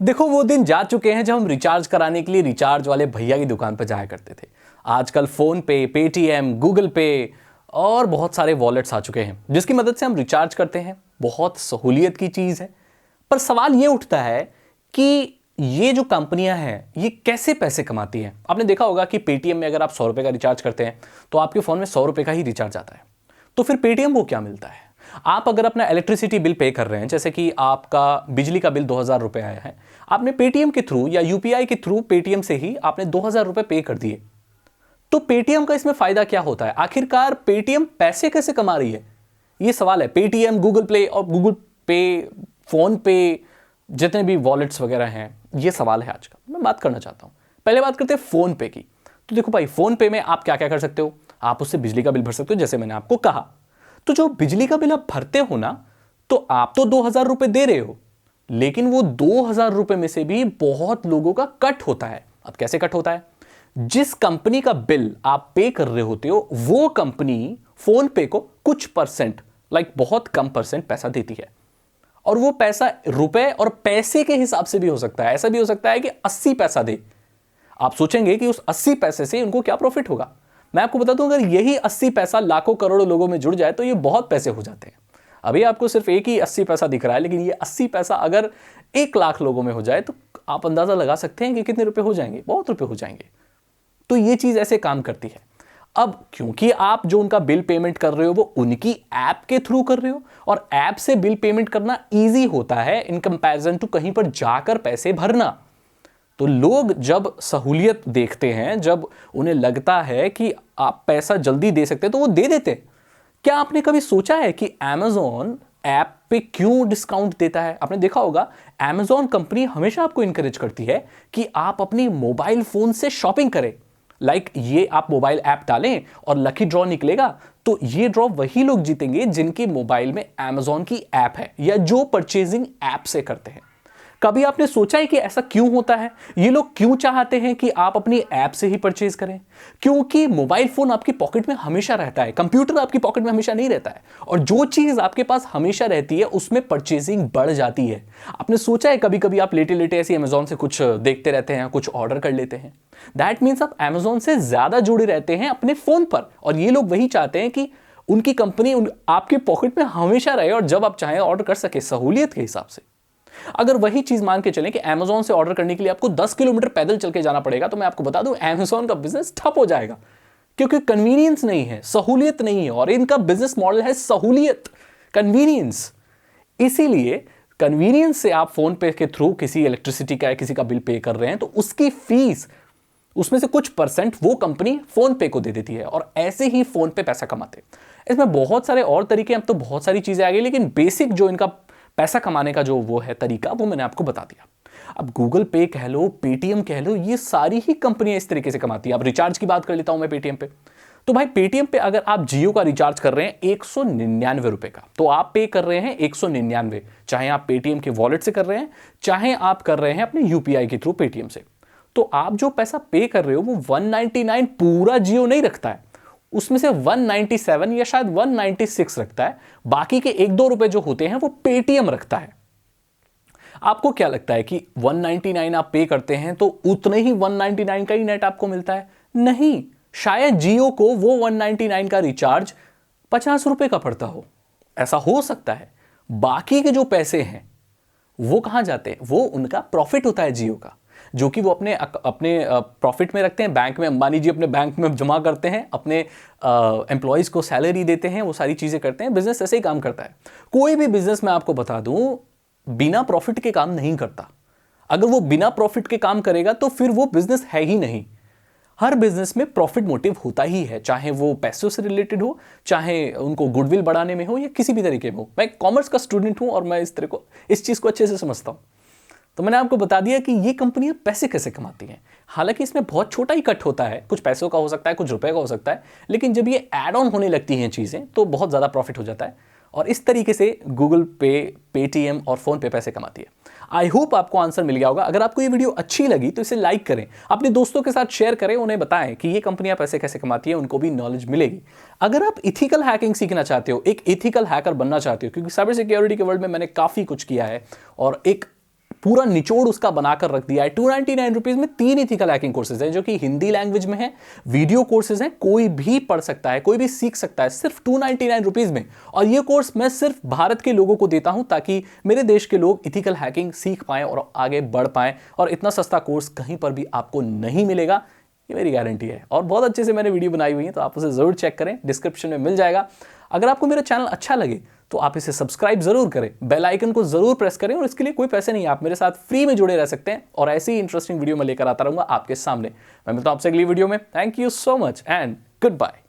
देखो वो दिन जा चुके हैं जब हम रिचार्ज कराने के लिए रिचार्ज वाले भैया की दुकान पर जाया करते थे। आजकल फोन पे, पेटीएम, गूगल पे और बहुत सारे वॉलेट्स आ चुके हैं जिसकी मदद से हम रिचार्ज करते हैं। बहुत सहूलियत की चीज है। पर सवाल ये उठता है कि ये जो कंपनियां हैं ये कैसे पैसे कमाती हैं। आपने देखा होगा कि पेटीएम में अगर आप 100 रुपए का रिचार्ज करते हैं तो आपके फोन में 100 रुपए का ही रिचार्ज आता है। तो फिर पेटीएम को क्या मिलता है? आप अगर अपना इलेक्ट्रिसिटी बिल पे कर रहे हैं, जैसे कि आपका बिजली का बिल 2000 रुपए आया है, आपने पेटीएम के थ्रू या यूपीआई के थ्रू पेटीएम से ही आपने 2000 रुपए पे कर दिए। तो पेटीएम का इसमें फायदा क्या होता है? आखिरकार पेटीएम पैसे कैसे कमा रही है, ये सवाल है। पेटीएम, गूगल प्ले और गूगल पे, फोन पे, जितने भी वॉलेट्स वगैरह हैं, ये सवाल है आज का। मैं बात करना चाहता हूं। पहले बात करते हैं फोन पे की। तो देखो भाई, फोन पे में आप क्या क्या कर सकते हो? आप उससे बिजली का बिल भर सकते हो, जैसे मैंने आपको कहा। तो जो बिजली का बिल आप भरते हो ना, तो आप तो 2000 रुपए दे रहे हो, लेकिन वो 2000 रुपए में से भी बहुत लोगों का कट होता है। अब कैसे कट होता है? जिस कंपनी का बिल आप पे कर रहे होते हो, वो कंपनी फोन पे को कुछ परसेंट, बहुत कम परसेंट पैसा देती है। और वो पैसा रुपए और पैसे के हिसाब से भी हो सकता है। ऐसा भी हो सकता है कि 80 पैसा दे। आप सोचेंगे कि उस 80 पैसे से उनको क्या प्रॉफिट होगा। मैं आपको बता दूं, अगर यही 80 पैसा लाखों करोड़ों लोगों में जुड़ जाए तो ये बहुत पैसे हो जाते हैं। अभी आपको सिर्फ एक ही 80 पैसा दिख रहा है, लेकिन ये 80 पैसा अगर 1 लाख लोगों में हो जाए तो आप अंदाजा लगा सकते हैं कि कितने रुपए हो जाएंगे। बहुत रुपए हो जाएंगे। तो ये चीज ऐसे काम करती है। अब क्योंकि आप जो उनका बिल पेमेंट कर रहे हो वो उनकी ऐप के थ्रू कर रहे हो, और ऐप से बिल पेमेंट करना इजी होता है इन कंपैरिजन टू कहीं पर जाकर पैसे भरना। तो लोग जब सहूलियत देखते हैं, जब उन्हें लगता है कि आप पैसा जल्दी दे सकते हैं, तो वो दे देते हैं। क्या आपने कभी सोचा है कि Amazon ऐप पे क्यों डिस्काउंट देता है? आपने देखा होगा, Amazon कंपनी हमेशा आपको इंकरेज करती है कि आप अपनी मोबाइल फोन से शॉपिंग करें। ये आप मोबाइल ऐप डालें और लकी ड्रॉ निकलेगा, तो ये ड्रॉ वही लोग जीतेंगे जिनकी मोबाइल में Amazon की ऐप है या जो परचेजिंग ऐप से करते हैं। कभी आपने सोचा है कि ऐसा क्यों होता है? ये लोग क्यों चाहते हैं कि आप अपनी ऐप से ही परचेज करें? क्योंकि मोबाइल फोन आपकी पॉकेट में हमेशा रहता है, कंप्यूटर आपकी पॉकेट में हमेशा नहीं रहता है, और जो चीज आपके पास हमेशा रहती है उसमें परचेजिंग बढ़ जाती है। आपने सोचा है कभी कभी आप लेटे लेटे ऐसे अमेजोन से कुछ देखते रहते हैं, कुछ ऑर्डर कर लेते हैं? दैट मीन्स आप अमेजोन से ज्यादा जुड़े रहते हैं अपने फोन पर, और ये लोग वही चाहते हैं कि उनकी कंपनी आपकी पॉकेट में हमेशा रहे और जब आप चाहें ऑर्डर कर सके सहूलियत के हिसाब से। अगर वही चीज मान के चलें कि Amazon से ऑर्डर करने के लिए आपको 10 किलोमीटर पैदल चल के जाना पड़ेगा, तो मैं आपको बता दूं Amazon का बिजनेस ठप हो जाएगा, क्योंकि कन्वीनियंस नहीं है, सहूलियत नहीं है, और इनका बिजनेस मॉडल है सहूलियत, कन्वीनियंस। इसीलिए कन्वीनियंस से आप फोन पे के थ्रू किसी इलेक्ट्रिसिटी का या किसी का बिल पे कर रहे हैं, तो उसकी फीस, उसमें से कुछ परसेंट वो कंपनी फोन पे को दे देती है, और ऐसे ही फोन पे पैसा कमाते हैं। इसमें बहुत सारे और तरीके, अब तो बहुत सारी चीजें आ गई, लेकिन बेसिक जो इनका पैसा कमाने का जो वो है तरीका, वो मैंने आपको बता दिया। अब गूगल पे कह लो, पेटीएम कह लो, ये सारी ही कंपनियां इस तरीके से कमाती हैं। अब रिचार्ज की बात कर लेता हूं मैं पेटीएम पे। तो भाई पेटीएम पे अगर आप जियो का रिचार्ज कर रहे हैं 199 रुपए का, तो आप पे कर रहे हैं 199, चाहे आप पेटीएम के वॉलेट से कर रहे हैं, चाहे आप कर रहे हैं अपने यूपीआई के थ्रू पेटीएम से। तो आप जो पैसा पे कर रहे हो वो 199 पूरा जियो नहीं रखता है, उसमें से 197 या शायद 196 रखता है। बाकी के 1-2 रुपए जो होते हैं वो पेटीएम रखता है। आपको क्या लगता है कि 199 आप पे करते हैं तो उतने ही 199 का ही नेट आपको मिलता है? नहीं, शायद जियो को वो 199 का रिचार्ज 50 रुपए का पड़ता हो, ऐसा हो सकता है। बाकी के जो पैसे हैं वो कहां जाते हैं? वो उनका प्रॉफिट होता है जियो का, जो कि वो अपने प्रॉफिट में रखते हैं। बैंक में अंबानी जी अपने बैंक में जमा करते हैं, अपने एम्प्लॉयज को सैलरी देते हैं, वो सारी चीजें करते हैं। बिजनेस ऐसे ही काम करता है। कोई भी बिजनेस मैं आपको बता दूं बिना प्रॉफिट के काम नहीं करता। अगर वो बिना प्रॉफिट के काम करेगा तो फिर वो बिजनेस है ही नहीं। हर बिजनेस में प्रॉफिट मोटिव होता ही है, चाहे वो पैसों से रिलेटेड हो, चाहे उनको गुडविल बढ़ाने में हो, या किसी भी तरीके में हो। मैं कॉमर्स का स्टूडेंट हूं और मैं इस चीज को अच्छे से समझता हूं। तो मैंने आपको बता दिया कि ये कंपनियां पैसे कैसे कमाती हैं। हालांकि इसमें बहुत छोटा ही कट होता है, कुछ पैसों का हो सकता है, कुछ रुपए का हो सकता है, लेकिन जब ये ऐड ऑन होने लगती हैं चीजें तो बहुत ज्यादा प्रॉफिट हो जाता है। और इस तरीके से गूगल पे, पेटीएम और फोन पे पैसे कमाती है। आई होप आपको आंसर मिल गया होगा। अगर आपको ये वीडियो अच्छी लगी तो इसे लाइक करें, अपने दोस्तों के साथ शेयर करें, उन्हें बताएं कि ये कंपनियां पैसे कैसे कमाती है, उनको भी नॉलेज मिलेगी। अगर आप इथिकल हैकिंग सीखना चाहते हो, एक इथिकल हैकर बनना चाहते हो, क्योंकि साइबर सिक्योरिटी के वर्ल्ड में मैंने काफी कुछ किया है और एक पूरा निचोड़ उसका बनाकर रख दिया है। 299 रुपीज में 3 इथिकल हैकिंग कोर्सेज हैं जो कि हिंदी लैंग्वेज में है, वीडियो कोर्सेज हैं, कोई भी पढ़ सकता है, कोई भी सीख सकता है, सिर्फ 299 रुपीज में। और ये कोर्स मैं सिर्फ भारत के लोगों को देता हूं ताकि मेरे देश के लोग इथिकल हैकिंग सीख पाएं और आगे बढ़ पाएं। और इतना सस्ता कोर्स कहीं पर भी आपको नहीं मिलेगा, ये मेरी गारंटी है। और बहुत अच्छे से मैंने वीडियो बनाई हुई है, तो आप उसे जरूर चेक करें, डिस्क्रिप्शन में मिल जाएगा। अगर आपको मेरा चैनल अच्छा लगे तो आप इसे सब्सक्राइब जरूर करें, बेल आइकन को जरूर प्रेस करें, और इसके लिए कोई पैसे नहीं, आप मेरे साथ फ्री में जुड़े रह सकते हैं और ऐसी ही इंटरेस्टिंग वीडियो मैं लेकर आता रहूंगा आपके सामने। मैं मिलता हूं आपसे अगली वीडियो में। Thank you so much and good bye.